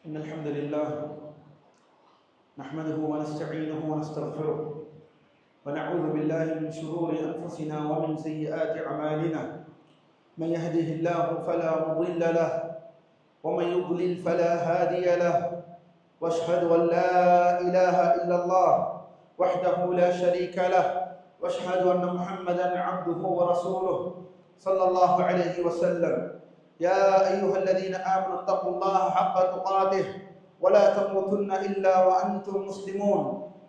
إن الحمد لله نحمده ونستعينه ونستغفره ونعوذ بالله من شرور أنفسنا ومن سيئات أعمالنا من يهده الله فلا مضل له ومن يضلل فلا هادي له واشهد أن لا إله إلا الله وحده لا شريك له واشهد أن محمدا عبده ورسوله صلى الله عليه وسلم يا أيها الذين آمنوا اتقوا الله حق تقاته ولا تموتن إلا وأنتم مسلمون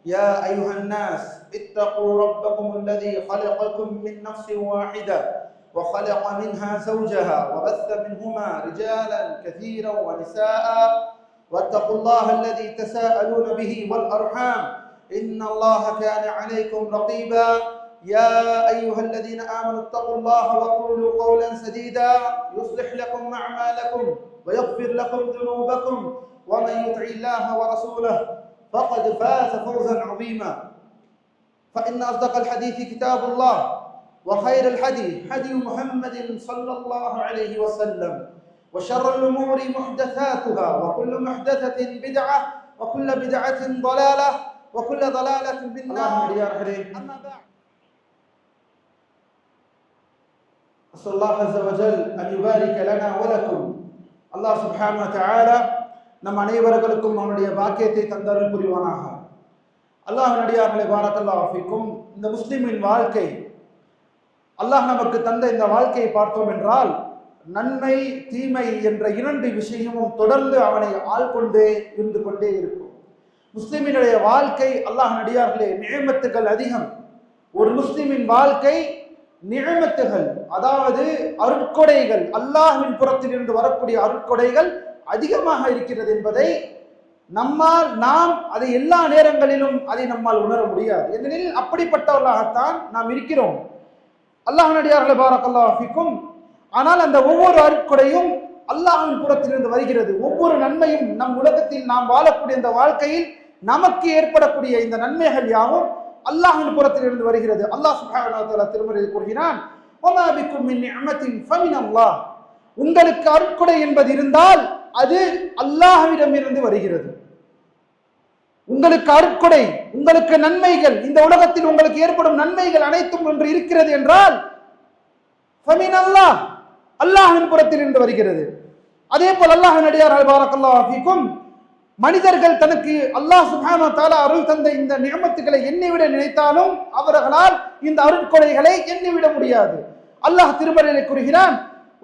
يا أيها الناس اتقوا ربكم الذي خلقكم من نفس واحدة وخلق منها زوجها وبث منهما رجالا كثيرا ونساء واتقوا الله الذي تساءلون به والأرحام إن الله كان عليكم رقيبا يا أيها الذين آمنوا اتقوا الله وقولوا قولا سديدا يصلح لكم أعمالكم ويغفر لكم ذنوبكم ومن يطع الله ورسوله فقد فاز فوزا عظيما فإن أصدق الحديث كتاب الله وخير الحديث هدي محمد صلى الله عليه وسلم وشر الأمور محدثاتها وكل محدثة بدعة وكل بدعة ضلالة وكل ضلالة في النار أما بعد أسأل الله عز وجل أن يبارك لنا ولكم الله سبحانه وتعالى நம் அனைவர்களுக்கும் அவனுடைய பாக்கியத்தை தந்தருள் புரிவானாக. அல்லாஹ்வின் அடியார்களே, பாரக்கல்லாஹு ஃபீக்கும். இந்த முஸ்லிமின் வாழ்க்கை, அல்லாஹ் நமக்கு தந்த இந்த வாழ்க்கையை பார்த்தோம் என்றால் நன்மை தீமை என்ற இரண்டு விஷயமும் தொடர்ந்து அவனை ஆள்கொண்டே இருந்து கொண்டே இருக்கும். முஸ்லிமினுடைய வாழ்க்கை, அல்லாஹ்வின் அடியார்களே, நிஅமத்துகள் அதிகம். ஒரு முஸ்லிமின் வாழ்க்கை நிஅமத்துகள், அதாவது அருட்கொடைகள், அல்லாஹ்வின் புறத்தில் இருந்து வரக்கூடிய அருட்கொடைகள் அதிகமாக இருக்கிறது என்பதை நாம் அதை எல்லா நேரங்களிலும் அதை நம்மால் உணர முடியாது. ஏனெனில் அப்படிப்பட்டவர்களாகத்தான் நாம் இருக்கிறோம். அல்லாஹ்வின் அடியார்களே, பாரக்கல்லாஹு ஃபீக்கும். ஆனால் அந்த ஒவ்வொரு அருட்கொடையும் அல்லாஹ்வின் புறத்திலிருந்து வருகிறது. ஒவ்வொரு நன்மையும் நம் உலகத்தில் நாம் வாழக்கூடிய இந்த வாழ்க்கையில் நமக்கு ஏற்படக்கூடிய இந்த நன்மைகள் யாவும் அல்லாஹ்வின் புறத்திலிருந்து வருகிறது. அல்லாஹ் சுப்ஹானஹு வ தஆலா திருமறையில் கூறுகிறான், வமா பிக்கும் மின் நிஅமத்தின் ஃபமினல்லாஹ். உங்களுக்கு அருட்கொடை என்பது இருந்தால் அது அல்லாஹ்விடம் இருந்து வருகிறது. உங்களுக்கு அருட்கொடை, உங்களுக்கு நன்மைகள், இந்த உலகத்தில் உங்களுக்கு ஏற்படும் நன்மைகள் அனைத்தும் ஒன்று இருக்கிறது என்றால் ஃபமினல்லாஹ், அல்லாஹ்வின் புறத்தில் இருந்து வருகிறது. அதே போல் அல்லாஹ்வின் அடியார்கள், பாரக்கல்லாஹு ஃபீக்கும், மனிதர்கள் தனக்கு அல்லாஹ் சுப்ஹானஹு வ தஆலா அருள் தந்த இந்த நிஅமத்துகளை எண்ணிவிட நினைத்தாலும் அவர்களால் இந்த அருட்கொடைகளை எண்ணிவிட முடியாது. அல்லாஹ் திருமறையிலே கூறுகிறான்,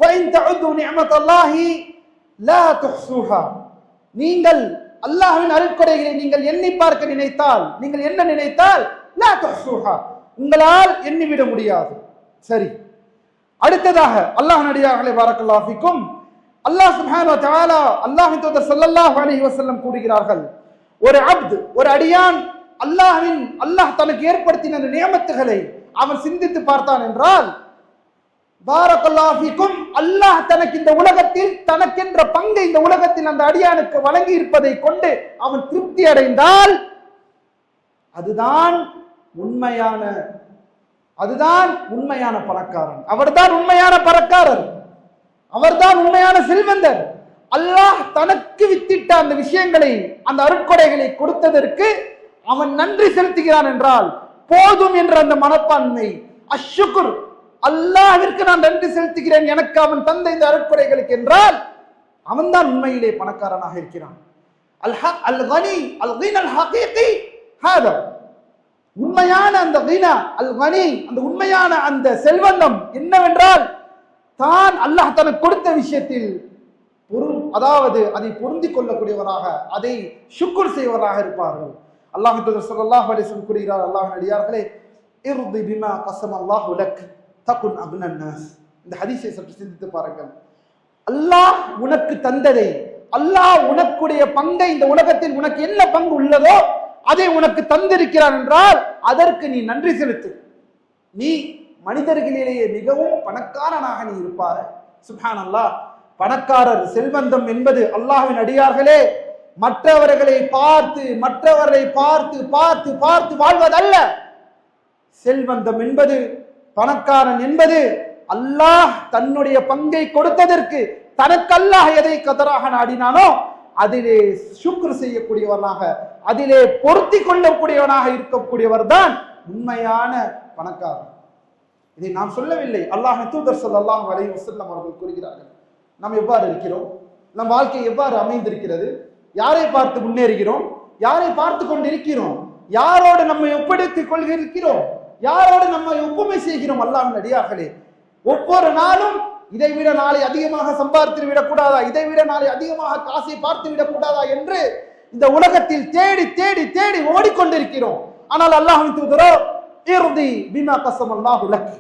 வ இன் தஉது நிஅமத்தல்லாஹி லா துஹ்ஸூஹா. நீங்கள் அல்லாஹ்வின் அருட்கொடைகளை நீங்கள் எண்ணி பார்க்க நினைத்தால், நீங்கள் என்ன நினைத்தால், லா துஹ்ஸூஹா, உங்களால் எண்ணிவிட முடியாது. சரி, அடுத்ததாக அல்லாஹ்வின் அடியார்களே, பாரக்கல்லாஹு ஃபீக்கும், அல்லாஹ் சுப்ஹானஹு வ தஆலா, அல்லாஹ்வின் தூதர் ஸல்லல்லாஹு அலைஹி வஸல்லம் கூறுகிறார்கள், ஒரு அப்த், ஒரு அடியான் அல்லாஹ் தனக்கு ஏற்படுத்தின அந்த நியமத்துகளை அவன் சிந்தித்து பார்த்தான் என்றால், பாரக்கல்லாஹு ஃபீக்கும், அல்லாஹ் தனக்கு இந்த உலகத்தில் தனக்கென்ற பங்கை இந்த உலகத்தில் அந்த அடியானுக்கு வழங்கி இருப்பதை கொண்டு அவன் திருப்தி அடைந்தால் அதுதான் உண்மையான பணக்காரன். அவர்தான் உண்மையான பணக்காரர், அவர்தான் உண்மையான செல்வந்தர். அல்லாஹ் தனக்கு வித்திட்ட அந்த விஷயங்களை, அந்த அருட்கொடைகளை கொடுத்ததற்கு அவன் நன்றி செலுத்துகிறான் என்றால் போதும் என்ற அந்த மனப்பான்மை, அஷ்ஷுக்ர், அல்லாஹ்விற்கு நான் நன்றி செலுத்துகிறேன் எனக்கு அவன் தந்த இந்த அருட்கொடைகளுக்கு என்றால் அவன்தான் உண்மையிலே பணக்காரனாக இருக்கிறான். அல் கனி அல் கினா அல் ஹகீகி ஹாதா, உண்மையான அந்த கினா அல் கனி, அந்த உண்மையான அந்த செல்வந்தம் என்னவென்றால் தான் அல்லாஹ் தனக்கு கொடுத்த விஷயத்தில் அதாவது அதை பொருந்திக் கொள்ளக்கூடியவராக, அதை ஷுக்ர் செய்வதாக இருப்பார்கள். அல்லாஹ் ஸல்லல்லாஹு அலைஹி வஸல்லம் கூறுகிறார், அல்லாஹ்வின் அடியார்களே, இர்தி பிமா கஸமல்லாஹு லக் தகுன் அக்னன் நாஸ். இந்த ஹதீஸை சற்று சிந்தித்து பாருங்கள். அல்லாஹ் உனக்கு தந்ததை, அல்லாஹ் உனக்குடைய பங்கை, இந்த உலகத்தில் உனக்கு என்ன பங்கு உள்ளதோ அதை உனக்கு தந்திருக்கிறான் என்றால் அதற்கு நீ நன்றி செலுத்து. நீ மனிதர்களிலேயே மிகவும் பணக்காரனாக நீ இருப்பார். சுப்ஹானல்லாஹ். பணக்காரர், செல்வந்தம் என்பது அல்லாஹ்வின் அடியார்களே மற்றவர்களை பார்த்து பார்த்து வாழ்வதல்ல. செல்வந்தம் என்பது, பணக்காரன் என்பது அல்லாஹ் தன்னுடைய பங்கை கொடுத்ததற்கு தனக்கு அல்லாஹ் எதை கதராக நாடினானோ அதிலே சுக்ர் செய்யக்கூடியவனாக, அதிலே பொருத்தி கொள்ளக்கூடியவனாக இருக்கக்கூடியவர் தான் உண்மையான பணக்காரர். இதை நாம் சொல்லவில்லை, அல்லாஹ்வின் தூதர் ஸல்லல்லாஹு அலைஹி வஸல்லம் அவர்கள் கூறுகிறார்கள். நாம் எவ்வாறு இருக்கிறோம், நம் வாழ்க்கை எவ்வாறு அமைந்திருக்கிறது, யாரை பார்த்து முன்னேறுகிறோம், யாரை பார்த்து கொண்டிருக்கிறோம், யாரோடு நம்மை ஒப்படைத்துக் கொள்கிறோம், யாரோடு நம்மை ஒப்புமை செய்கிறோம். அல்லாஹ்வின் அடியார்களே, ஒவ்வொரு நாளும் இதை விட நாளை அதிகமாக சம்பாதித்து விடக்கூடாதா, இதை விட நாளை அதிகமாக காசை பார்த்து விடக்கூடாதா என்று இந்த உலகத்தில் தேடி தேடி தேடி ஓடிக்கொண்டிருக்கிறோம். ஆனால் அல்லாஹ்வின் தூதரோ இர்தி பிமா கஸமல்லாஹு லக்,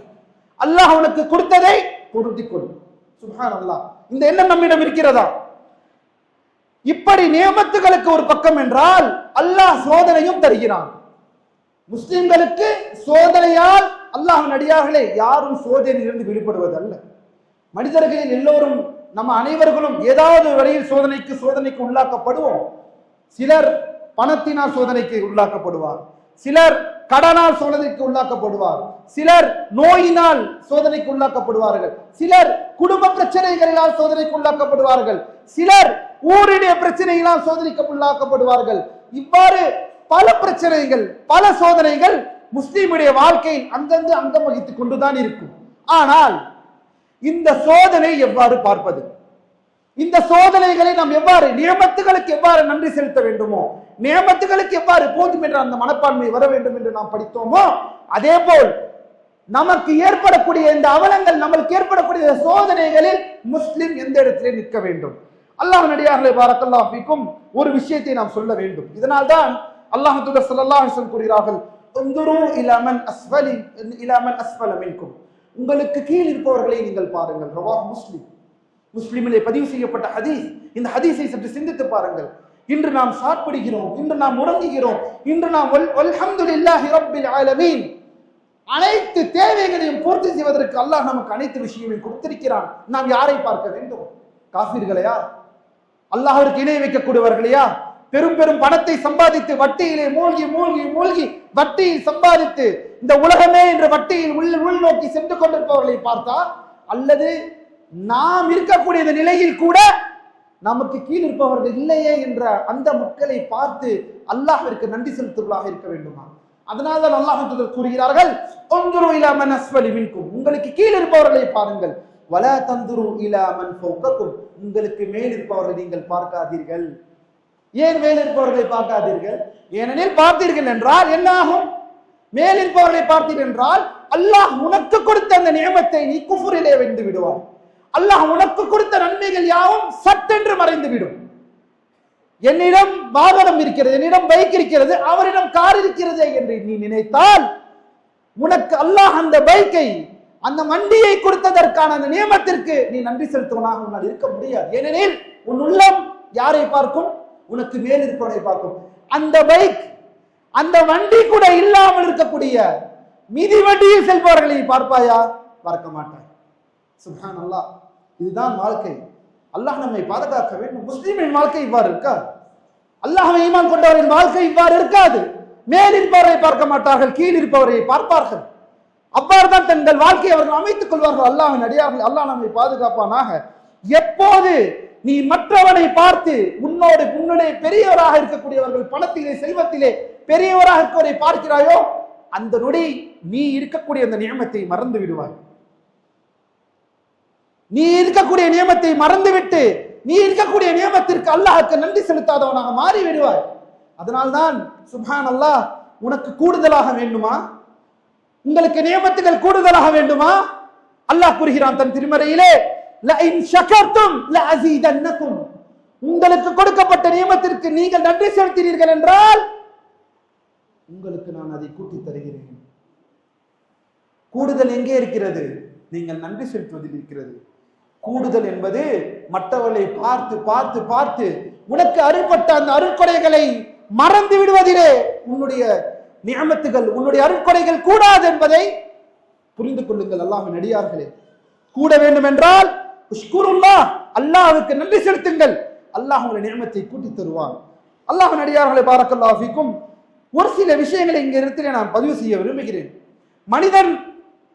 அல்லாஹ் உனக்கு கொடுத்ததை பொருந்திக் கொள். சுப்ஹானல்லாஹ். இந்த எண்ணம் நம்மிடம் இருக்கிறதா? இப்படி நியமத்துகளுக்கு ஒரு பக்கம் என்றால் அல்லாஹ் சோதனையும் தருகிறான். முஸ்லிம்களுக்கு சோதனையால் அல்லாஹ்வின் அடியார்களே யாரும் சோதனையிலிருந்து விடுபடுவது அல்ல. மனிதர்களில் எல்லோரும், நம்ம அனைவர்களும் ஏதாவது வழியில் சோதனைக்கு உள்ளாக்கப்படுவோம். சிலர் பணத்தினால் சோதனைக்கு உள்ளாக்கப்படுவார், சிலர் கடனால் சோதனைக்கு உள்ளாக்கப்படுவார், சிலர் நோயினால் சோதனைக்கு உள்ளாக்கப்படுவார்கள், சிலர் குடும்ப பிரச்சனைகளினால் சோதனைக்கு உள்ளாக்கப்படுவார்கள், சிலர் ஊருடைய பிரச்சனைகளால் சோதனைக்கு உள்ளாக்கப்படுவார்கள். இவ்வாறு பல பிரச்சனைகள், பல சோதனைகள் முஸ்லிமுடைய வாழ்க்கையில் அங்கங்கு அங்கம் வகித்துக் கொண்டுதான் இருக்கும். ஆனால் இந்த சோதனை எவ்வாறு பார்ப்பது, இந்த சோதனைகளை நாம் எவ்வாறு, நியமத்துகளுக்கு எவ்வாறு நன்றி செலுத்த வேண்டுமோ, நியமத்துகளுக்கு எவ்வாறு போதும் என்ற அந்த மனப்பான்மை வர வேண்டும் என்று நாம் படித்தோமோ, அதே போல் நமக்கு ஏற்படக்கூடிய இந்த அவலங்கள், நமக்கு ஏற்படக்கூடிய சோதனைகளில் முஸ்லிம் எந்த இடத்திலே நிற்க வேண்டும். அல்லாஹ் நடிகார்களை பாரக்கல்லாஹு ஃபீக்கும் ஒரு விஷயத்தை நாம் சொல்ல வேண்டும். இதனால் தான் அல்லாஹ் தூதர் ஸல்லல்லாஹு அலைஹி வஸல்லம் கூறுகிறார்கள், உந்துரு இலா மன் அஸ்ஃபல மின்கும், உங்களுக்கு கீழ் இருப்பவர்களை நீங்கள் பாருங்கள். ரவாஹ் முஸ்லிம், முஸ்லிமிலே பதிவு செய்யப்பட்ட ஹதீஸ். இந்த ஹதீஸை சற்று சிந்தித்து பாருங்கள். இன்று நாம் சாப்பிடுகிறோம், இன்று நாம் உறங்குகிறோம், இன்று நாம் அல்ஹம்துலில்லாஹி ரப்பில் ஆலமீன் அனைத்து தேவைகளையும் பூர்த்தி செய்வதற்கு அல்லாஹ் நமக்கு அனைத்து விஷயங்களையும் கொடுத்திருக்கிறான். நாம் யாரை பார்க்க வேண்டும்? காஃபிர்களையா? அல்லாஹ்விற்கு இணை வைக்கக்கூடியவர்களையா? பெரும் பெரும் பணத்தை சம்பாதித்து வட்டியிலே மூழ்கி மூழ்கி மூழ்கி வட்டியில் சம்பாதித்து இந்த உலகமே என்ற வட்டியில் உள்நோக்கி சென்று கொண்டிருப்பவர்களை பார்த்தா, அல்லது நாம் இருக்கக்கூடிய இந்த நிலையில் கூட நமக்கு கீழ் இருப்பவர்கள் இல்லையே என்ற அந்த மக்களை பார்த்து அல்லாஹ்விற்கு நன்றி செலுத்துவதாக இருக்க வேண்டுமா? அதனால தான் அல்லாஹ் கூறுகிறார்கள், உந்துரு இலா மன் அஸ்ஃபல மின்கும், உங்களுக்கு கீழ் இருப்பவர்களை பாருங்கள், வலா தந்துரு இலா மன் ஃபௌகக்கும், உங்களுக்கு மேல் இருப்பவர்களை நீங்கள் பார்க்காதீர்கள். ஏன் மேல் இருப்பவர்களை பார்க்காதீர்கள்? ஏனெனில் பார்த்தீர்கள் என்றால் என்ன ஆகும்? மேல் இருப்பவர்களை பார்த்தீர்கள் என்றால் அல்லாஹ் உனக்கு கொடுத்த அந்த நியமத்தை நீ குஃப்ரிலே வென்று விடுவாய். அல்லாஹ் உனக்கு கொடுத்த நன்மைகள் யாவும் சட்டென்று மறைந்து விடும். என்னிடம் வாகனம் இருக்கிறது, என்னிடம் பைக் இருக்கிறது, அவரிடம் கார் இருக்கிறது என்று நீ நினைத்தால் உனக்கு அல்லாஹ் அந்த பைக்கை, அந்த வண்டியை கொடுத்ததற்கான அந்த நியமத்திற்கு நீ நன்றி செலுத்துவனாக உன்னால் இருக்க முடியாது. ஏனெனில் உன் உள்ளம் யாரை பார்க்கும்? உனக்கு மேல் இருப்பவனை பார்க்கும். அந்த பைக், அந்த வண்டி கூட இல்லாமல் இருக்கக்கூடிய மிதி வண்டியில் செல்பவர்களை பார்ப்பாயா? பார்க்க மாட்டாய். சுப்ஹானல்லாஹ். இதுதான் வாழ்க்கை. அல்லாஹ் நம்மை பாதுகாக்க வேண்டும். முஸ்லிமின் வாழ்க்கை இவ்வாறு இருக்காது. அல்லாஹ்வை ஈமான் கொண்டவரின் வாழ்க்கை இவ்வாறு இருக்காது. மேல் இருப்பவரை பார்க்க மாட்டார்கள், கீழ் இருப்பவரை பார்ப்பார்கள். அவ்வாறு தான் தங்கள் வாழ்க்கையை அவர்கள் அமைத்துக் கொள்வார்கள். அல்லாஹ்வின் அடியார்கள், அல்லாஹ் நம்மை பாதுகாப்பானாக. எப்போது நீ மற்றவனை பார்த்து உன்னுடைய பெரியவராக இருக்கக்கூடியவர்கள், பணத்திலே செல்வத்திலே பெரியவராக இருக்கவரை பார்க்கிறாயோ, அந்த நொடி நீ இருக்கக்கூடிய அந்த நியமத்தை மறந்து விடுவாய். நீ இருக்கக்கூடிய நியமத்தை மறந்துவிட்டு நீ இருக்கக்கூடிய நியமத்திற்கு அல்லாஹ்வுக்கு நன்றி செலுத்தாதவனாக மாறி விடுவாய். அதனால்தான் சுப்ஹானல்லாஹ், உனக்கு கூடுதலாக வேண்டுமா? உங்களுக்கு நியமத்துகள் கூடுதலாக வேண்டுமா? அல்லாஹ் கூறுகிறான் தன் திருமறையிலே, லஇன் ஷகர்தும் லஅஸீதன்னகும், உங்களுக்கு கொடுக்கப்பட்ட நியமத்திற்கு நீங்கள் நன்றி செலுத்தினீர்கள் என்றால் உங்களுக்கு நான் அதை கூட்டி தருகிறேன். கூடுதல் எங்கே இருக்கிறது? நீங்கள் நன்றி செலுத்துவதில் இருக்கிறது. கூடுதல் என்பது மற்றவர்களை பார்த்து பார்த்து பார்த்து உனக்கு அருள்பட்ட அந்த அருட்கொடைகளை மறந்து விடுவதிலே உன்னுடைய நியமத்துகள், உன்னுடைய அருட்கொடைகள் கூடாது என்பதை புரிந்து கொள்ளுங்கள். அல்லாஹ்வின் அடியார்களே, கூட வேண்டும் என்றால் உஷ்குருல்லாஹ், அல்லாஹ்வுக்கு நன்றி செலுத்துங்கள். அல்லாஹ் உங்களுடைய நியமத்தை கூட்டி தருவான். அல்லாஹ்வின் அடியார்களே, பாரக்கல்லாஹு ஃபீக்கும். ஒரு சில விஷயங்களை இங்க இடத்திலே நான் பதிவு செய்ய விரும்புகிறேன். மனிதன்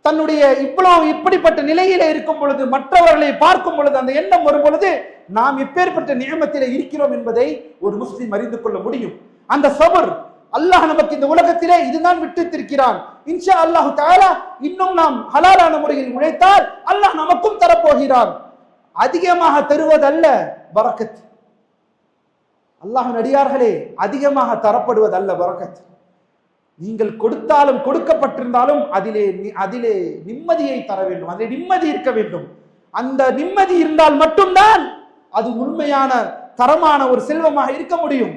தன்னுடைய இப்படிப்பட்ட நிலையில இருக்கும் பொழுது, மற்றவர்களை பார்க்கும் பொழுது, அந்த எண்ணம் வரும் பொழுது நாம் எப்பேற்பட்ட நியமத்திலே இருக்கிறோம் என்பதை ஒரு முஸ்லிம் அறிந்து கொள்ள முடியும். அந்த சபர் அல்லாஹ் நமக்கு இந்த உலகத்திலே இதுதான் விட்டுத்திருக்கிறான். இன்ஷா அல்லாஹு தஆலா இன்னும் நாம் ஹலாலான முறையில் உழைத்தால் அல்லாஹ் நமக்கும் தரப்போகிறான். அதிகமாக தருவதல்ல பரக்கத். அல்லாஹ்வின் அடியார்களே, அதிகமாக தரப்படுவதல்ல பரக்கத். நீங்கள் கொடுத்தாலும் கொடுக்கப்பட்டிருந்தாலும் அதிலே நிம்மதியை தர வேண்டும், அதிலே நிம்மதி இருக்க வேண்டும். அந்த நிம்மதி இருந்தால் மட்டும்தான் அது உண்மையான தரமான ஒரு செல்வமாக இருக்க முடியும்.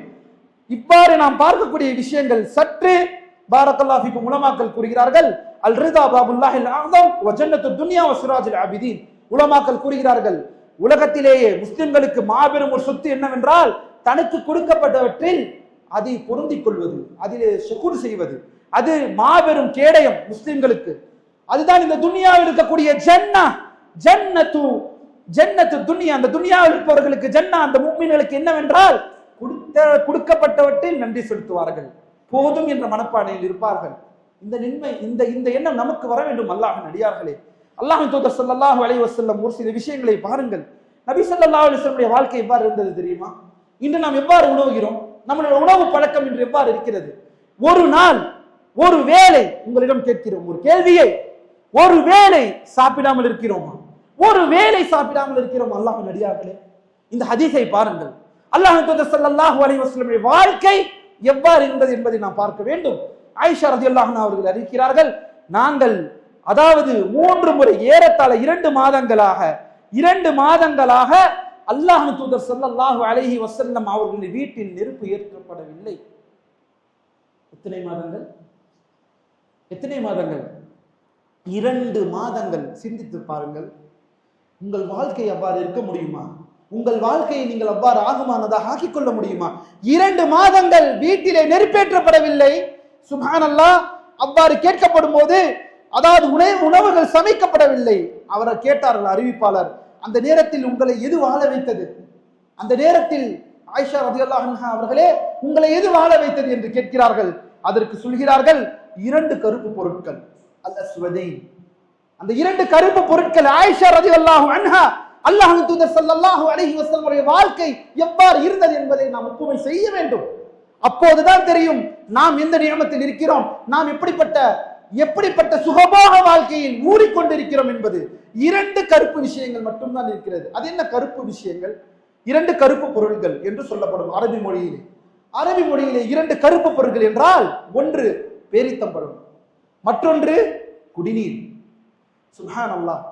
இவ்வாறு நாம் பார்க்கக்கூடிய விஷயங்கள் சற்று பாரக்கல்லாஹு ஃபீக்கும் உலமாக்கள் கூறுகிறார்கள், அல் ரிதா பாபுல்லாஹில் அஸம் வ ஜன்னத்துத் துன்யா வ சிராஜுல் ஆபிதீன். உலமாக்கள் கூறுகிறார்கள், உலகத்திலேயே முஸ்லிம்களுக்கு மாபெரும் ஒரு சொத்து என்னவென்றால் தனக்கு கொடுக்கப்பட்டவற்றில் அதை பொருந்திக் கொள்வது, அதிலே ஷுக்ர் செய்வது. அது மாபெரும் கேடயம் முஸ்லிம்களுக்கு. அதுதான் இந்த துன்யாவில் இருக்கக்கூடிய ஜன்னத்து துன்யா. அந்த துன்யாவில் இருப்பவர்களுக்கு ஜன்னா, அந்த முஃமின்களுக்கு என்னவென்றால் கொடுக்கப்பட்டவற்றில் நன்றி செலுத்துவார்கள், போதும் என்ற மனப்பானையில் இருப்பார்கள். இந்த எண்ணம் நமக்கு வர வேண்டும். அல்லாஹ்வின் அடியார்களே, அல்லாஹ்வின் தூதர் ஸல்லல்லாஹு அலைஹி வஸல்லம் ஒரு சில விஷயங்களை பாருங்கள். நபி ஸல்லல்லாஹு அலைஹி வஸல்லம் வாழ்க்கை எவ்வாறு இருந்தது தெரியுமா? இன்று நாம் எவ்வாறு உணவுகிறோம்? நம்மளுடைய உணவு பழக்கம் இன்று எவ்வாறு இருக்கிறது? ஒரு நாள் ஒரு வேளை உங்களிடம் கேட்கிறோம் ஒரு கேள்வியை, ஒரு வேளை சாப்பிடாமல் இருக்கிறோமா? ஒரு வேளை சாப்பிடாமல் இருக்கிறோம். அல்லாஹ்வின் அடியார்களே, இந்த ஹதீஸை பாருங்கள். அல்லாஹ்வின் தூதர் ஸல்லல்லாஹு அலைஹி வஸல்லம் வாழ்க்கை எவ்வாறு இருந்தது என்பதை நாம் பார்க்க வேண்டும். ஆயிஷா ரலியல்லாஹு அன்ஹா அவர்கள் அறிவிக்கிறார்கள், நாங்கள் அதாவது 3 முறை ஏறத்தாழ 2 மாதங்களாக அல்லாஹ்வின் தூதர் ஸல்லல்லாஹு அலைஹி வஸல்லம் அவர்களுடைய வீட்டில் நெருப்பு ஏற்றப்படவில்லை. எத்தனை மாதங்கள்? 2 மாதங்கள். சிந்தித்து பாருங்கள். உங்கள் வாழ்க்கை அவ்வாறு இருக்க முடியுமா? உங்கள் வாழ்க்கையை நீங்கள் அவ்வாறு ஆகுமானதாக ஆக்கிக் கொள்ள முடியுமா? 2 மாதங்கள் வீட்டிலே நெருப்பேற்றப்படவில்லை. சுப்ஹானல்லாஹ். அவ்வாறு கேட்கப்படும் போது, அதாவது உணவுகள் சமைக்கப்படவில்லை. அவரை கேட்டார்கள் அறிவிப்பாளர், அந்த நேரத்தில் உங்களை எது வாழ வைத்தது? அந்த நேரத்தில் ஆயிஷா ரலியல்லாஹு அன்ஹா அவர்களே, உங்களை எது வாழ வைத்தது என்று கேட்கிறார்கள். அதற்கு சொல்கிறார்கள், 2 கருப்பு பொருட்கள், அல் அஸ்வதைன். அந்த 2 கருப்பு பொருட்கள். ஆயிஷா ரலியல்லாஹு அன்ஹா அல்லாஹ்வின் தூதர் ஸல்லல்லாஹு அலைஹி வஸல்லம் வாழ்க்கை எவ்வாறு இருந்தது என்பதை நாம் ஒப்புமை செய்ய வேண்டும். அப்போதுதான் தெரியும் நாம் எந்த நியமத்தில் இருக்கிறோம், நாம் எப்படிப்பட்ட சுகபோக வாழ்க்கையில் ஊறிக்கொண்டிருக்கிறோம் என்பது. 2 கருப்பு விஷயங்கள் மட்டும்தான் இருக்கிறது. அது என்ன கருப்பு விஷயங்கள்? 2 கருப்பு பொருள்கள் என்று சொல்லப்படும் அரபி மொழியிலே. 2 கருப்பு பொருட்கள் என்றால், ஒன்று பேரித்தம்பழம், மற்றொன்று குடிநீர். சுப்ஹானல்லாஹ்.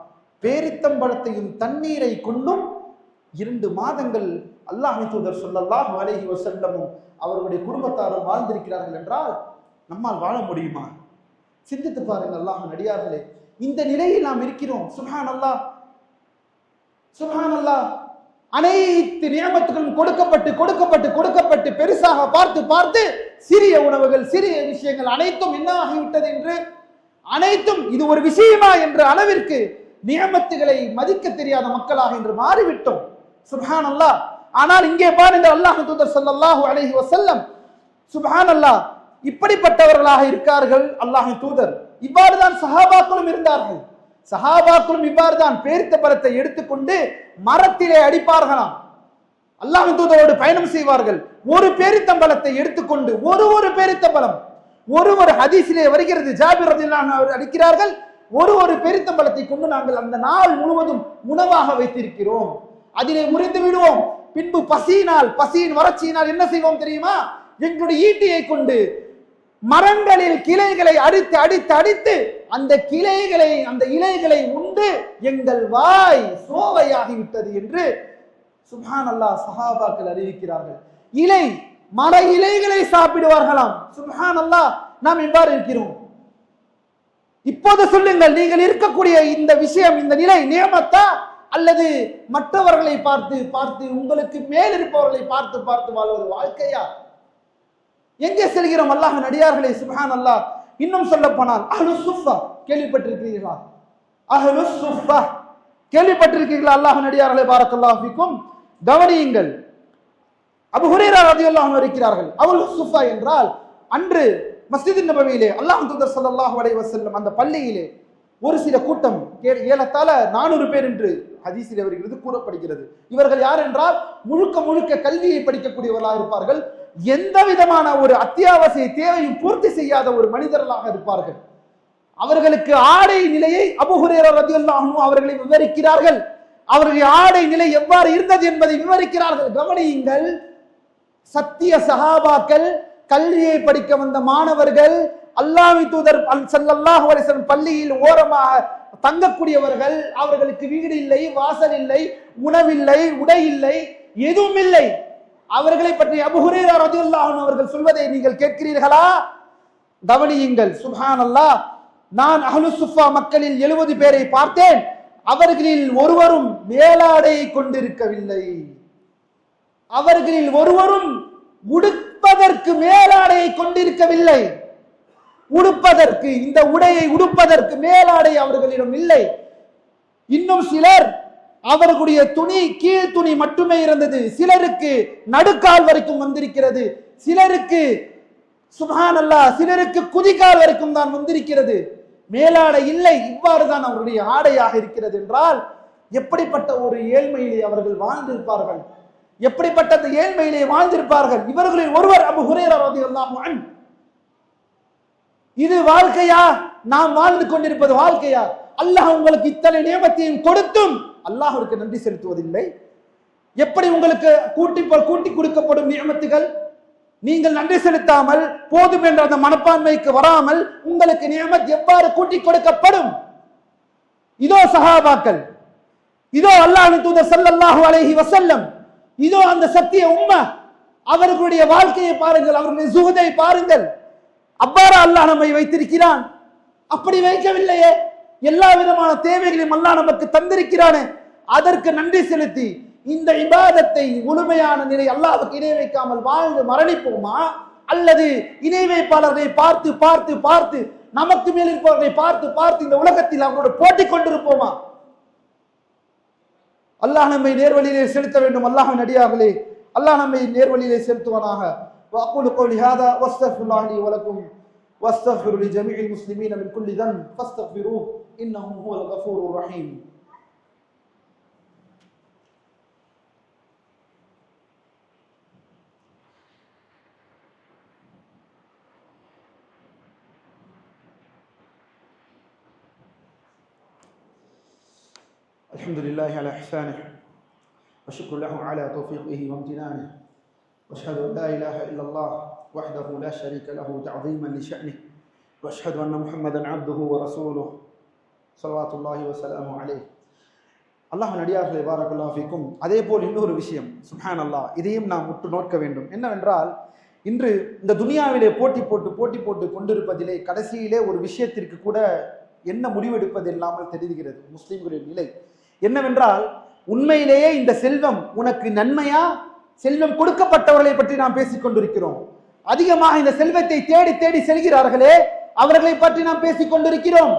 பேரித்தம்பழத்தையும் தண்ணீரை கொண்டும் 2 மாதங்கள் அல்லாஹ்வின் தூதர் ஸல்லல்லாஹு அலைஹி வஸல்லமும் அவர்களுடைய குடும்பத்தாரும் வாழ்ந்திருக்கிறார்கள் என்றால் நம்மால் வாழ முடியுமா? சிந்தித்து பாருங்கள் அல்லாஹ்வின் அடியார்களே. இந்த நிலையில் நாம் இருக்கிறோம். சுப்ஹானல்லாஹ். அனைத்து நியமத்துகளும் கொடுக்கப்பட்டு பெருசாக பார்த்து சிறிய உணவுகள், சிறிய விஷயங்கள் அனைத்தும் என்ன ஆகிவிட்டது என்று, அனைத்தும் இது ஒரு விஷயமா என்ற அளவிற்கு நியமத்துகளை மதிக்க தெரியாத மக்களாக என்று மாறிவிட்டோம். சுப்ஹானல்லாஹ். ஆனால் இங்கே பாருங்கள், அல்லாஹ்வின் தூதர் ஸல்லல்லாஹு அலைஹி வஸல்லம் சுப்ஹானல்லாஹ் இப்படிப்பட்டவர்களாக இருக்கார்கள். அல்லாஹ்வின் தூதர் இவ்வாறுதான் சஹாபாக்களும் இருந்தார்கள். சஹாபாக்களும் இவ்வாறுதான் பேரித்தம்பழத்தை எடுத்துக்கொண்டு மரத்திலே அடிப்பார்களாம். அல்லாஹ்வின் தூதரோடு பயணம் செய்வார்கள். ஒரு பேரித்தம்பழத்தை எடுத்துக்கொண்டு ஒரு பேரித்தம்பழம், ஒரு ஹதீஸிலே வருகிறது, ஜாபிர் ரலியல்லாஹு அன்ஹு அவர் அடிக்கிறார்கள், ஒரு பேரித்தம்பழத்தை கொண்டு நாங்கள் அந்த நாள் முழுவதும் உணவாக வைத்திருக்கிறோம், அதிலே முறிந்து விடுவோம். பின்பு பசியின் வறட்சியினால் என்ன செய்வோம் தெரியுமா? எங்களுடைய ஈட்டியை கொண்டு மரங்களில் கிளைகளை அடித்து அந்த இலைகளை உண்டு எங்கள் வாய் சோவையாகிவிட்டது என்று சுப்ஹானல்லாஹ் சஹாபாக்கள் அறிவிக்கிறார்கள். மர இலைகளை சாப்பிடுவார்களாம். சுப்ஹானல்லாஹ். நாம் இவ்வாறு இருக்கிறோம். இப்போது சொல்லுங்கள், நீங்கள் இருக்கக்கூடிய இந்த விஷயம், இந்த நிலை நியமத்தா அல்லது மற்றவர்களை பார்த்து உங்களுக்கு மேல் இருப்பவர்களை பார்த்து வாழ்வது வாழ்க்கையா? எங்கே செல்கிறோம் அல்லாஹ்வின் அடியார்களே? சுப்ஹானல்லாஹ். இன்னும் சொல்ல போனால் அஹ்லுஸ் சுஃபா கேள்விப்பட்டிருக்கிறீர்களா? அஹ்லுஸ் சுஃபா கேள்விப்பட்டிருக்கிறீர்களா? அல்லாஹ்வின் அடியார்களே, பாரக்கல்லாஹு ஃபீக்கும். கவனியுங்கள். அபூ ஹுரைரா ரலியல்லாஹு அன்ஹு இருக்கிறார்கள். அஹ்லுஸ் சுஃபா என்றால், அன்று மஸ்ஜித் நபவியிலே அல்லாஹ்வின் தூதர் ஸல்லல்லாஹு அலைஹி வஸல்லம் அந்த பள்ளியிலே ஒரு சில கூட்டம் ஏறத்தாழ 400 பேர் என்று ஹதீஸில் வருகிறது, கூறப்படுகிறது. இவர்கள் யார் என்றால் முழுக்க முழுக்க கல்வியை படிக்கக்கூடியவர்களாக இருப்பார்கள். எந்த விதமான ஒரு அத்தியாவசிய தேவையும் பூர்த்தி செய்யாத ஒரு மனிதர்களாக இருப்பார்கள். அவர்களுக்கு ஆடை நிலையை அபூ ஹுரைரா ரலியல்லாஹு அன்ஹு அவர்களை விவரிக்கிறார்கள். அவர்களுடைய ஆடை நிலை எவ்வாறு இருந்தது என்பதை விவரிக்கிறார்கள். கவனியுங்கள், சத்திய சஹாபாக்கள், கல்வியை படிக்க வந்த மாணவர்கள், அல்லாஹ்வின் தூதர் ஸல்லல்லாஹு அலைஹி வஸல்லம் பள்ளியில் ஓரமாக தங்கக்கூடியவர்கள். அவர்களுக்கு வீடு இல்லை, வாசல் இல்லை, உணவில்லை, உடை இல்லை, எதுவும் இல்லை. அவர்களை பற்றி அபூ ஹுரைரா ரலியல்லாஹு அன்ஹு அவர்கள் சொல்வதை நீங்கள் கேட்கிறீர்களா? கவனியுங்கள், சுப்ஹானல்லாஹ். நான் அஹ்லுஸ் சுஃபா மக்களில் 70 பேரை பார்த்தேன். அவர்களில் ஒருவரும் மேலாடையை கொண்டிருக்கவில்லை. அவர்களில் ஒருவரும் உடுப்பதற்கு மேலாடையை கொண்டிருக்கவில்லை. உடுப்பதற்கு, இந்த உடையை உடுப்பதற்கு மேலாடை அவர்களிடம் இல்லை. இன்னும் சிலர் அவர்களுடைய துணி கீழ் துணி மட்டுமே இருந்தது. சிலருக்கு நடுக்கால் வரைக்கும் வந்திருக்கிறது, சிலருக்கு சுப்ஹானல்லாஹ் சிலருக்கு குதிகால் வரைக்கும் தான் வந்திருக்கிறது, மேலாடை இல்லை. இவ்வாறு தான் அவருடைய ஆடையாக இருக்கிறது என்றால் எப்படிப்பட்ட ஒரு ஏழ்மையிலே அவர்கள் வாழ்ந்திருப்பார்கள், எப்படிப்பட்ட அந்த ஏழ்மையிலே வாழ்ந்திருப்பார்கள். இவர்களில் ஒருவர் அபூ ஹுரைரா ரலியல்லாஹு அன்ஹு. இது வாழ்க்கையா? நாம் வாழ்ந்து கொண்டிருப்பது வாழ்க்கையா? அல்லாஹ் உங்களுக்கு இத்தனை நியமத்தையும் கொடுத்தும் அல்லாஹ்வுக்கு நன்றி செலுத்துவதில்லை. எப்படி உங்களுக்கு கூட்டி கொடுக்கப்படும் நியமத்துகள், நீங்கள் நன்றி செலுத்தாமல் போதும் என்ற அந்த மனப்பான்மைக்கு வராமல் உங்களுக்கு நியமத் எவ்வாறு கூட்டி கொடுக்கப்படும்? இதோ சஹாபாக்கள், இதோ அல்லாஹ்வின் தூதர் ஸல்லல்லாஹு அலைஹி வஸல்லம், இதோ அந்த சத்திய உம்மah, அவர்களுடைய வாழ்க்கையை பாருங்கள், அவர்களுடைய சுஹதை பாருங்கள். அவ்வாறு அல்லாஹ் நம்மை வைத்திருக்கிறான்? அப்படி வைக்கவில்லையே. எல்லா விதமான தேவைகளையும் அல்லாஹ் நமக்கு தந்திருக்கிறானே. அதற்கு நன்றி செலுத்தி இந்த இபாதத்தை முழுமையான நிலை அல்லாஹ்வுக்கு இணை வைக்காமல் வாழ்ந்து மரணிப்போமா? அல்லது இணை வைப்பாளர்களை பார்த்து பார்த்து பார்த்து, நமக்கு மேல் இருப்பவர்களை பார்த்து பார்த்து இந்த உலகத்தில் அவரோடு போட்டி கொண்டிருப்போமா? அல்லாஹ் நம்மை நேர்வழியிலே செலுத்த வேண்டும். அல்லாஹ்வின் அடியார்களே, அல்லாஹ் நம்மை நேர்வழியிலே செலுத்துவானாக. وأقول قولي هذا واستغفر الله لي ولكم واستغفر لجميع المسلمين من كل ذنب فاستغفروه إنه هو الغفور الرحيم. الحمد لله على إحسانه وشكر له على توفيقه وامتنانه واشهد ان لا اله الا الله وحده لا شريك له تعظيما لشأنه واشهد ان محمدا عبده ورسوله صلوات الله وسلامه عليه. அல்லாஹ்வின் அடியார்களே, பாரக்கல்லாஹு ஃபீக்கும். அதே போல் இன்னொரு விஷயம், சுப்ஹானல்லாஹ், இதையும் நாம் உற்று நோக்க வேண்டும். என்னவென்றால், இன்று இந்த துனியாவிலே போட்டி போட்டு கொண்டிருப்பதிலே கடைசியிலே ஒரு விஷயத்திற்கு கூட என்ன முடிவெடுப்பது இல்லாமல் தெரிகிறது முஸ்லிம்களின் நிலை என்னவென்றால், உண்மையிலேயே இந்த செல்வம் உனக்கு நன்மையா? செல்வம் கொடுக்கப்பட்டவர்களை பற்றி நாம் பேசிக் கொண்டிருக்கிறோம். அதிகமாக இந்த செல்வத்தை தேடி தேடி செல்கிறார்களே, அவர்களை பற்றி நாம் பேசிக் கொண்டிருக்கிறோம்.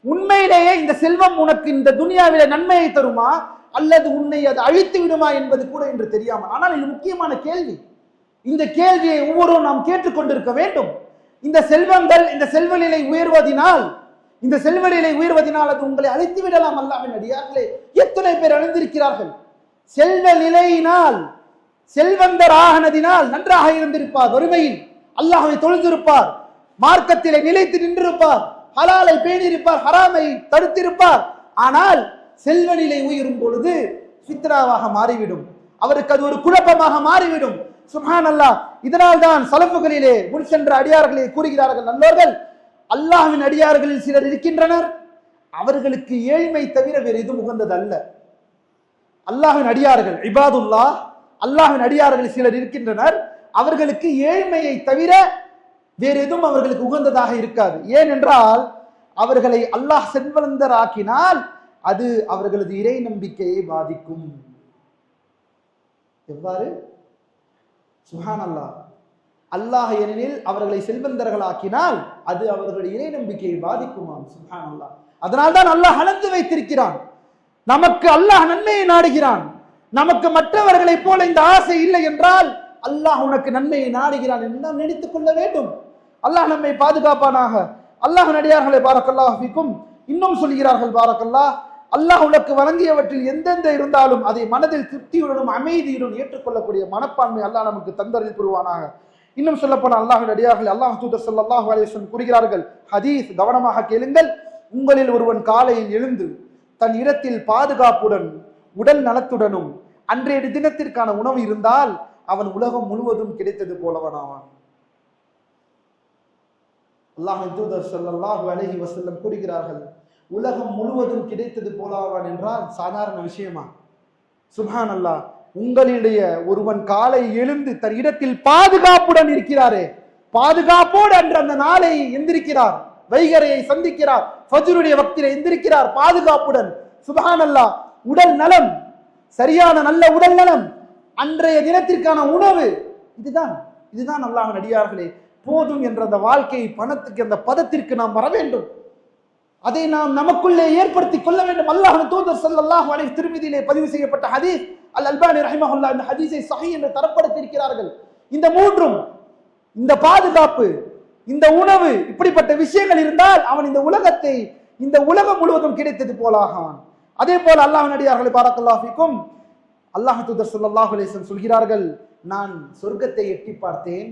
உண்மையிலேயே இந்த செல்வம் உனக்கு இந்த துனியாவிலே நன்மையை தருமா அல்லது உன்னை அது அழித்து விடுமா என்பது கூட இன்று தெரியாமல். ஆனால் இது முக்கியமான கேள்வி. இந்த கேள்வியை ஒவ்வொருவரும் நாம் கேட்டுக்கொண்டிருக்க வேண்டும். இந்த செல்வங்கள், இந்த செல்வ நிலை உயர்வதினால் அது உங்களை அழித்து விடலாம். அல்லாஹ்வின் அடியார்களே, எத்தனை பேர் அழிந்திருக்கிறார்கள்? செல்வ நிலையினால், செல்வந்தர் ஆனதினால் நன்றாக இருந்திருப்பார், வறுமையில் அல்லாஹ்வை தொழுதிருப்பார், மார்க்கத்திலே நிலைத்து நின்றிருப்பார், ஹலாலை பேணியிருப்பார், ஹராமை தடுத்திருப்பார். ஆனால் செல்வ நிலை உயரும் பொழுது ஃபித்னாவாக மாறிவிடும், அவருக்கு அது ஒரு குழப்பமாக மாறிவிடும். சுப்ஹானல்லாஹ். இதனால் தான் சலஃபுகளிலே முன் சென்ற அடியார்களே கூறுகிறார்கள், நல்லோர்கள், அல்லாஹ்வின் அடியார்களில் சிலர் இருக்கின்றனர், அவர்களுக்கு ஏழ்மை தவிர வேறு எதுவும் உகந்தது அல்ல. அல்லாஹ்வின் அடியார்கள், இபாதுல்லாஹ், அல்லாஹ்வின் அடியார்கள் சிலர் இருக்கின்றனர், அவர்களுக்கு ஏழ்மையை தவிர வேறு எதுவும் அவர்களுக்கு உகந்ததாக இருக்காது. ஏனென்றால் அவர்களை அல்லாஹ் செல்வந்தராக்கினால் அது அவர்களது இறை நம்பிக்கையை பாதிக்கும். எவ்வாறு? சுப்ஹானல்லாஹ். அல்லாஹ் ஏனெனில் அவர்களை செல்வந்தர்களாக்கினால் அது அவர்களுடைய இறை நம்பிக்கையை பாதிக்குமாம். சுப்ஹானல்லாஹ். அதனால்தான் அல்லாஹ் அளந்து வைத்திருக்கிறான். நமக்கு அல்லாஹ் நன்மையை நாடுகிறான். நமக்கு மற்றவர்களை போல இந்த ஆசை இல்லை என்றால் அல்லாஹ் உனக்கு நன்மையை நாடுகிறான் என்று நாம் நினைத்துக் கொள்ள வேண்டும். அல்லாஹ் நம்மை பாதுகாப்பானாக. அல்லாஹ் அடியார்களே, பாரக்கல்லாஹு ஃபீக்கும். இன்னும் சொல்கிறார்கள் பாரக்கல்லாஹ், அல்லாஹ் உனக்கு வழங்கியவற்றில் எந்தெந்த இருந்தாலும் அதை மனதில் திருப்தியுடனும் அமைதியுடன் ஏற்றுக்கொள்ளக்கூடிய மனப்பான்மை அல்லாஹ் நமக்கு தந்தரில் புரிவானாக. இன்னும் சொல்லப்போன அல்லாஹ்வின் அடியார்கள், அல்லாஹ் தூதர் ஸல்லல்லாஹு அலைஹி வஸல்லம் கூறுகிறார்கள், ஹதீஸ் கவனமாக கேளுங்கள், உங்களில் ஒருவன் காலையில் எழுந்து தன் இடத்தில் பாதுகாப்புடன் உடல் நலத்துடனும் அன்றைய தினத்திற்கான உணவு இருந்தால் அவன் உலகம் முழுவதும் கிடைத்தது போலவனாவான். அல்லாஹ்வின் தூதர் ஸல்லல்லாஹு அலைஹி வஸல்லம் கூறுகிறார்கள், உலகம் முழுவதும் கிடைத்தது போலவான் என்றால் சாதாரண விஷயமா? சுப்ஹானல்லாஹ், உங்களிடைய ஒருவன் காலை எழுந்து தன் இடத்தில் பாதுகாப்புடன் இருக்கிறாரே, பாதுகாப்போடு அன்று அந்த நாளை எந்திருக்கிறார், வைகரையை சந்திக்கிறார், ஃபஜ்ருடைய வக்திலே எந்திருக்கிறார் பாதுகாப்புடன். சுப்ஹானல்லாஹ், உடல் நலம், சரியான நல்ல உடல் நலம், அன்றைய தினத்திற்கான உணவு, இதுதான் அல்லாஹ்வின் அடியார்களே போதும் என்ற அந்த வாழ்க்கையை, பணத்துக்கு, அந்த பதத்திற்கு நாம் வர வேண்டும். அதை நாம் நமக்குள்ளே ஏற்படுத்திக் கொள்ள வேண்டும். அல்லாஹ்வின் தூதர் ஸல்லல்லாஹு அலைஹி திர்மிதியிலே பதிவு செய்யப்பட்ட ஹதீஸ், அல் அல்பானி ரஹிமஹுல்லாஹ் இந்த ஹதீஸை ஸஹீஹ் என்று தரப்படுத்தியிருக்கிறார்கள். இந்த மூன்றும், இந்த பாதுகாப்பு, இந்த உணவு, இப்படிப்பட்ட விஷயங்கள் இருந்தால் அவன் இந்த உலகம் முழுவதும் கிடைத்தது போலாகான். அதே போல அல்லாஹ்வின் அடியார்களை பாரக்கல்லாஹு ஃபீக்கும், அல்லாஹ் தூதர் ஸல்லல்லாஹு அலைஹி வஸல்லம் சொல்கிறார்கள், நான் சொர்க்கத்தை எட்டி பார்த்தேன்,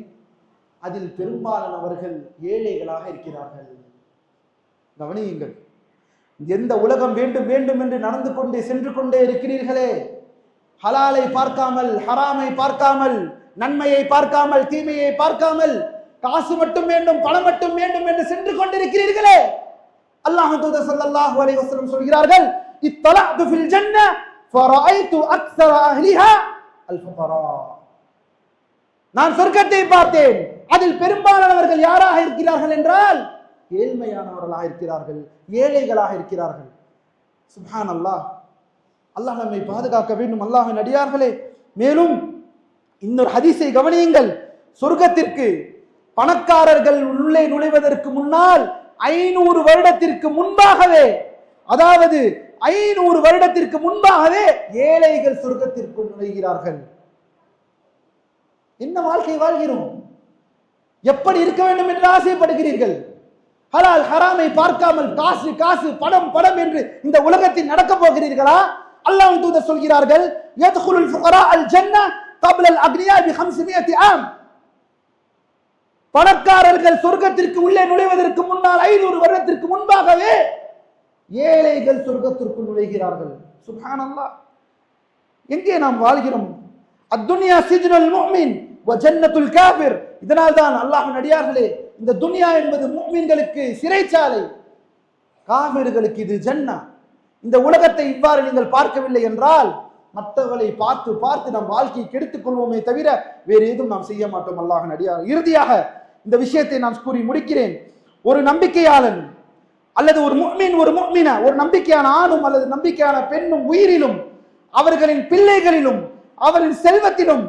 அதில் பெரும்பாலானவர்கள் ஏழைகளாக இருக்கிறார்கள். கவனியுங்கள், எந்த உலகம் வேண்டும் வேண்டும் என்று நடந்து கொண்டே சென்று கொண்டே இருக்கிறீர்களே, ஹலாலை பார்க்காமல், ஹராமை பார்க்காமல், நன்மையை பார்க்காமல், தீமையை பார்க்காமல், காசு மட்டும் வேண்டும், பணம் மட்டும் வேண்டும் என்று சென்று கொண்டிருக்கிறீர்களே, அல்லாஹ் தூதர் ஸல்லல்லாஹு அலைஹி வஸல்லம் சொல்கிறார்கள், இத்தலஅது ஃபில் ஜன்னah ஃபரஅய்து அக்ஸர அஹ்லிஹா அல் ஃபுகரா. நான் சொர்க்கத்தை பார்த்தேன், அதில் பெரும்பாலானவர்கள் யாராக இருக்கிறார்கள் என்றால் ஏழ்மையானவர்களாக இருக்கிறார்கள், ஏழைகளாக இருக்கிறார்கள். சுப்ஹானல்லாஹ், அல்லாஹ் நம்மை பாதுகாக்க வேண்டும் அல்லாஹ்வின் அடியார்களே. மேலும் இன்னொரு ஹதீஸை கவனியுங்கள், சொர்க்கத்திற்கு பணக்காரர்கள் உள்ளே நுழைவதற்கு முன்னால் 500 வருடத்திற்கு முன்பாகவே, அதாவது 500 வருடத்திற்கு முன்பாகவே ஏழைகள் சொர்க்கத்திற்குள் நுழைகிறார்கள். என்ன வாழ்க்கை வாழ்கிறோம்? எப்படி இருக்க வேண்டும் என்று ஆசைப்படுகிறீர்கள்? ஹலால் ஹராமை பார்க்காமல் காசு காசு பணம் பணம் என்று இந்த உலகத்தில் நடக்க போகிறீர்களா? அல்லாஹ்வின் தூதர் சொல்கிறார்கள், யத்குலுல் ஃபுகரா அல் ஜன்னah قبل الأغنياء ب500 عام. பணக்காரர்கள் சொர்க்கத்திற்கு உள்ளே நுழைவதற்கு முன்னால் 500 வருடத்திற்கு முன்பாகவே ஏழைகள் சொர்க்கத்திற்குள் நுழைகிறார்கள். சுப்ஹானல்லாஹ், எங்கே நாம் வாழ்கிறோம்? அத்துன்யா சிஜ்னுல் முஃமின் வ ஜன்னத்துல் காஃபிர். இதனால் தான் அல்லாஹ்வின் அடியார்களே, இந்த துன்யா என்பது முஃமின்களுக்கு சிறைச்சாலை, காஃபிர்களுக்கு இது ஜன்னah. இந்த உலகத்தை இவ்வாறு நீங்கள் பார்க்கவில்லை என்றால் மற்றவர்களை பார்த்து பார்த்து நம் வாழ்க்கையை கெடுத்துக் கொள்வோமே தவிர வேறு ஏதும் நாம் செய்ய மாட்டோம் அல்லாஹ்வின் அடியார். இறுதியாக இந்த விஷயத்தை நான் கூறி முடிக்கிறேன். ஒரு நம்பிக்கையாளன் அல்லது ஒரு முஃமின், ஒரு முஃமினா, ஒரு நம்பிக்கையான ஆணும் அல்லது நம்பிக்கையான பெண்ணும் உயிரிலும், அவர்களின் பிள்ளைகளிலும், அவரின் செல்வத்திலும்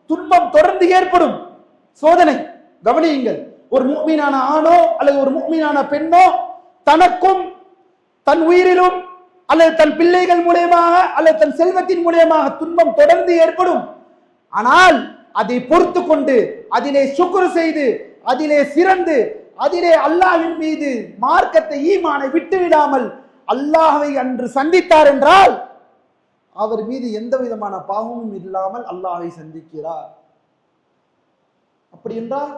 துன்பம் தொடர்ந்து ஏற்படும் சோதனை. கவனியுங்கள், ஒரு முஃமினான ஆணோ அல்லது ஒரு முஃமினான பெண்ணோ தனக்கும் தன் உயிரிலும் அல்லது தன் பிள்ளைகள் மூலமாக அல்லது தன் செல்வத்தின் மூலமாக துன்பம் தொடர்ந்து ஏற்படும். ஆனால் அதை பொறுத்து கொண்டு, அதிலே சுக்ர் செய்து, அதிலே சிறந்து, அதிலே அல்லாஹ்வின் மீது மார்க்கத்தை, ஈமானை விட்டுவிடாமல் அல்லாஹ்வை அன்று சந்தித்தார் என்றால் அவர் மீது எந்த விதமான பாவமும் இல்லாமல் அல்லாஹ்வை சந்திக்கிறார். அப்படி என்றால்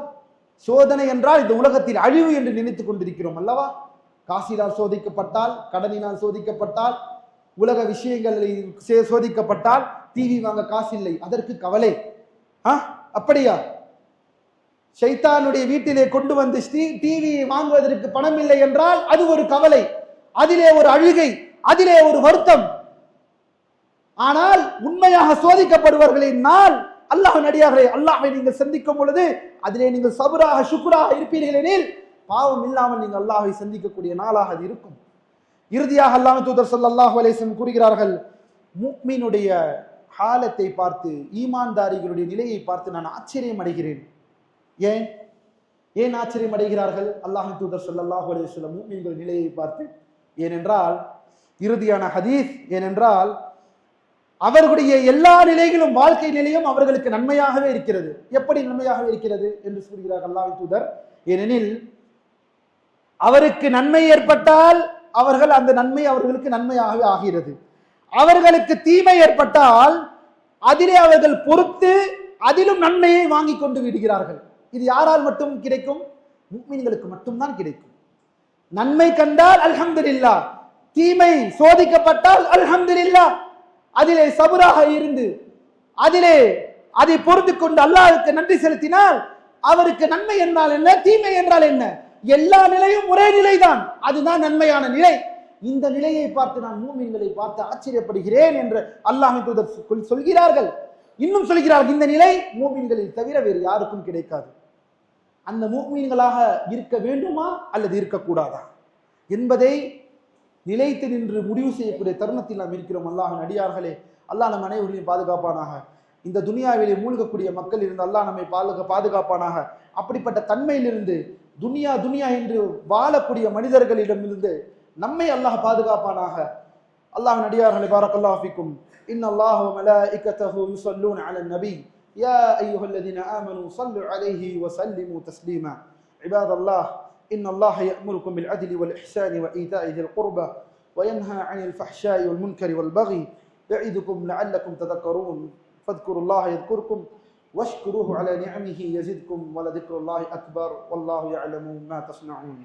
சோதனை என்றால் இந்த உலகத்தில் அழிவு என்று நினைத்துக் கொண்டிருக்கிறோம் அல்லவா? காசினால் சோதிக்கப்பட்டால், கடனினால் சோதிக்கப்பட்டால், உலக விஷயங்களில் சோதிக்கப்பட்டால், டிவி வாங்க காசு இல்லை, அதற்கு கவலை. அப்படியா? ஷைத்தானுடைய வீட்டிலே கொண்டு வந்து டிவி வாங்குவதற்கு பணம் இல்லை என்றால் அது ஒரு கவலை, அதிலே ஒரு அழுகை, அதிலே ஒரு வருத்தம். ஆனால் உண்மையாக சோதிக்கப்படுவர்களின் நாள் அல்லாஹ்வின் அடியார்களே, அல்லாஹ்வை நீங்கள் சந்திக்கும் பொழுது அதிலே நீங்கள் சபராக சுக்ராக இருப்பீர்கள் எனில் பாவம் இல்லாமல் நீங்கள் அல்லாஹ்வை சந்திக்கக்கூடிய நாளாக அது இருக்கும். இறுதியாக அல்லாஹ்வின் தூதர் ஸல்லல்லாஹு அலைஹி வஸல்லம் கூறுகிறார்கள், முஃமினுடைய ஹாலத்தை பார்த்து, ஈமான்தாரிகளுடைய நிலையை பார்த்து நான் ஆச்சரியம் அடைகிறேன். ஏன் ஆச்சரியம் அடைகிறார்கள் அல்லாஹ்வின் தூதர் ஸல்லல்லாஹு அலைஹி வஸல்லம் முஃமின்கள் நிலையை பார்த்து? ஏனென்றால் இறுதியான ஹதீஸ், ஏனென்றால் அவர்களுடைய எல்லா நிலைகளும், வாழ்க்கை நிலையும் அவர்களுக்கு நன்மையாகவே இருக்கிறது. எப்படி நன்மையாகவே இருக்கிறது என்று சொல்கிறார்கள் அல்லாஹ்வின் தூதர்? ஏனெனில் அவருக்கு நன்மை ஏற்பட்டால் அவர்கள் அந்த நன்மை அவர்களுக்கு நன்மையாகவே ஆகிறது. அவர்களுக்கு தீமை ஏற்பட்டால் அதிலே அவர்கள் பொறுத்து அதிலும் நன்மையை வாங்கி கொண்டு விடுகிறார்கள். இது யாரால் மட்டும் கிடைக்கும்? முஃமின்களுக்கு மட்டும்தான் கிடைக்கும். நன்மை கண்டால் அல்ஹம்துலில்லாஹ், தீமை சோதிக்கப்பட்டால் அல்ஹம்துலில்லாஹ், அதிலே சபராக இருந்து அதை பொறுத்து கொண்டு அல்லாஹ்வுக்கு நன்றி செலுத்தினால் அவருக்கு நன்மை என்றால் என்ன, தீமை என்றால் என்ன, எல்லா நிலையும் ஒரே நிலைதான். அதுதான் நன்மையான நிலை. இந்த நிலையை பார்த்து நான் மூமின்களை பார்த்து ஆச்சரியப்படுகிறேன் என்று அல்லாஹ்வின் தூதர் சொல்கிறார்கள். இன்னும் சொல்கிறார்கள், இந்த நிலை மூமின்களில் தவிர வேறு யாருக்கும் கிடைக்காது. அந்த மூமின்களாக இருக்க வேண்டுமா அல்லது இருக்கக்கூடாதா என்பதை நிலைத்து நின்று முடிவு செய்யக்கூடிய தருணத்தில் நாம் இருக்கிறோம். அல்லாஹ்வின் அடியார்களே, அல்லாஹ் நம் அனைவர்களையும் பாதுகாப்பானாக. இந்த துனியாவிலே மூழ்கக்கூடிய மக்கள் இருந்து அல்லாஹ் நம்மை பாதுகாப்பானாக. அப்படிப்பட்ட தன்மையிலிருந்து துனியா துனியா என்று வாழக்கூடிய மனிதர்களிடமிருந்து நம்மை அல்லாஹ் பாதுகாப்பானாக. அல்லாஹ்வின் அடியார்களே, பாரக்கல்லாஹு ஃபீக்கும். இன்னல்லாஹ வ மலாயிகத்தஹு யுஸல்லூன அலன் நபி யா அய்யுஹல்லதீன ஆமனூ ஸல்லு அலைஹி வ ஸல்லிமூ தஸ்லீமா. இபாதல்லாஹ், இன்னல்லாஹ யஅமுருக்கும் பில் அத்லி வல் இஹ்சானி வ ஈதாஇ ذில் குர்பா வ யன்ஹா அனில் ஃபஹ்ஷாஇ வல் முன்கரி வல் பகி يعظكم لعلكم تذكرون فاذكروا الله يذكركم واشكروه على نعمه يزدكم ولذكر الله أكبر والله يعلم ما تصنعون.